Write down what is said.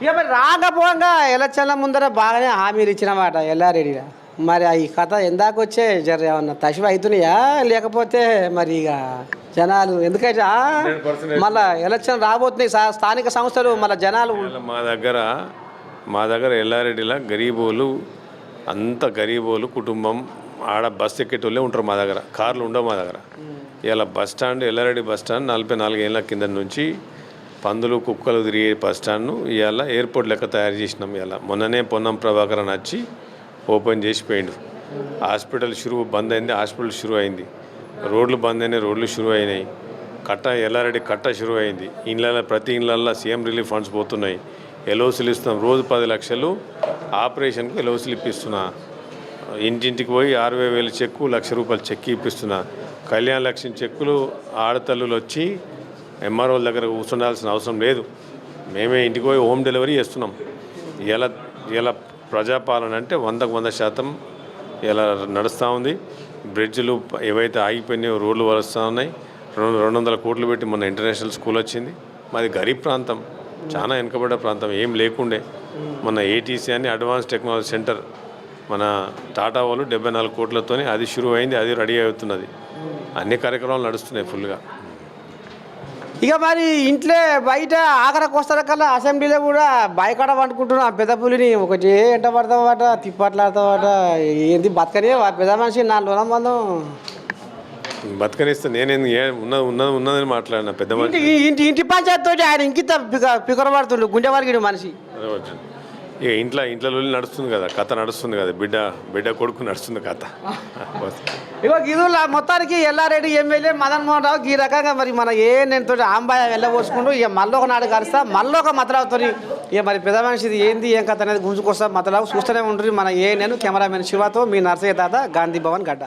ఇక మరి రాకపోగా ఎలక్షన్ల ముందర బాగానే హామీలు ఇచ్చినమాట ఎల్లారెడ్డిగా మరి ఈ కథ ఎందాక వచ్చే జర ఏమన్నా తశివ అవుతున్నాయా లేకపోతే మరి ఇక జనాలు ఎందుకంటే మళ్ళా ఎలక్షన్ రాబోతున్నాయి స్థానిక సంస్థలు మళ్ళీ జనాలు మా దగ్గర ఎల్లారెడ్డిలా గరీబోలు అంత గరీబోలు కుటుంబం ఆడ బస్ ఎక్కేటోళ్ళే ఉంటారు మా దగ్గర కార్లు ఉండవు మా దగ్గర ఇలా bus stand Yellareddy bus stand 44 ఏళ్ళ కింద నుంచి పందులు కుక్కలు తిరిగే బస్ స్టాండ్ను ఇవాళ ఎయిర్పోర్ట్ లెక్క తయారు చేసినాం. ఇలా మొన్ననే పొన్నం ప్రభాకరన్ వచ్చి ఓపెన్ చేసిపోయిండు. హాస్పిటల్ షురువు బంద్ అయింది, హాస్పిటల్ షురువు అయింది. రోడ్లు బంద్ అయినాయి, రోడ్లు షురువు అయినాయి. ఎల్లారెడ్డి కట్ట షురువు అయింది. ఇళ్ళ ప్రతి ఇళ్ళల్లో సీఎం రిలీఫ్ ఫండ్స్ పోతున్నాయి. ఎల్ఓసీలు ఇస్తున్నాం. రోజు 10 లక్షలు ఆపరేషన్కు ఎల్ఓసీలు ఇప్పిస్తున్నా. ఇంటింటికి పోయి 60,000 చెక్కు, ₹1,00,000 చెక్కి ఇప్పిస్తున్నా. కళ్యాణ లక్ష్మి చెక్కులు ఆడతల్లులు వచ్చి ఎంఆర్ఓల దగ్గర కూర్చుండాల్సిన అవసరం లేదు. మేమే ఇంటికి పోయి హోమ్ డెలివరీ చేస్తున్నాం. ఇలా ప్రజాపాలన అంటే 100% ఇలా నడుస్తూ ఉంది. బ్రిడ్జ్లు ఏవైతే ఆగిపోయినాయో రోడ్లు వరుస్తూ ఉన్నాయి. 200 కోట్లు పెట్టి మొన్న ఇంటర్నేషనల్ స్కూల్ వచ్చింది. మాది గరీబ్ ప్రాంతం, చాలా వెనుకబడ్డ ప్రాంతం, ఏం లేకుండే. మొన్న ఏటీసీ అని అడ్వాన్స్ టెక్నాలజీ సెంటర్ మన టాటా వాళ్ళు 74 కోట్లతో అది షురు అయింది, అది రెడీ అవుతున్నది. అన్ని కార్యక్రమాలు నడుస్తున్నాయి ఫుల్గా. ఇక మరి ఇంట్లో బయట ఆఖరికి వస్తారకల్లా అసెంబ్లీలో కూడా బాయికాడ పండుకుంటున్నా పెద్ద పులిని ఒకటి ఎంట పడతావాట తిప్పట్లాడతావాట. ఏంది బతకనే పెద్ద మనిషి 4 రోజుల మందం బతకనిస్తే నేనేంది ఉన్నదని మాట్లాడిన పెద్ద మనిషి. ఇంటి పంచాయతీ తోటి ఆయన ఇంకిత పికర పడుతుండు గుండె వరకు మనిషి. ఇక ఇంట్లో నడుస్తుంది కదా, కథ నడుస్తుంది కదా, బిడ్డ కొడుకు నడుస్తుంది కథ. ఇగో గిదుల మొత్తానికి ఎల్లారెడ్డి ఎమ్మెల్యే మదన్ మోహన్ రావు ఈ రకంగా మరి మన నేను ఆంబాయ వెళ్ళబోసుకుంటూ ఇక మళ్ళీ ఒక నాడు కలుస్తా మళ్ళీ ఒక మతలావుతో ఇక మరి పెద్ద మనిషిది ఏంది ఏం కథ అనేది గుంజుకొస్తా మతలావు చూస్తూనే ఉంటుంది. మన నేను కెమెరామెన్ శివతో మీ నర్సయ్య దాదా, గాంధీ భవన్ గడ్డ.